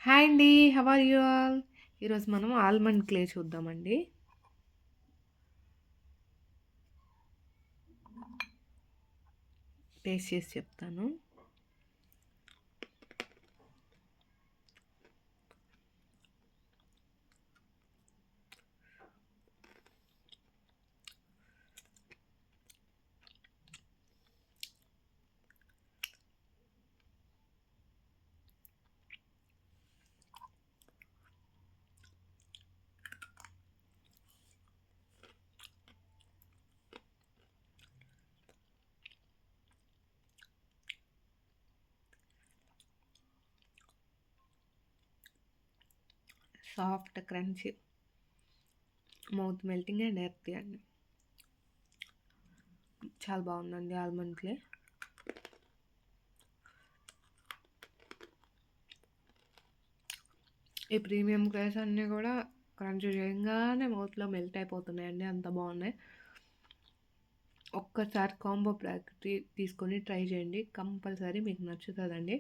Hi అండి. How are you all? ఈరోజు మనం ఆల్మండ్ క్లే చూద్దామండి. టేస్ట్ చేసి చెప్తాను. Soft, crunchy, mouth melting and earthy అండి. చాలా బాగుందండి ఆల్మండ్ క్లే. ఈ ప్రీమియం క్లేస్ అన్నీ కూడా క్రంచీ చేయగానే మౌత్లో మెల్ట్ అయిపోతున్నాయండి. అంత బాగున్నాయి. ఒక్కసారి కాంబో ప్యాక్ తీసుకొని ట్రై చేయండి. కంపల్సరీ మీకు నచ్చుతుందండి.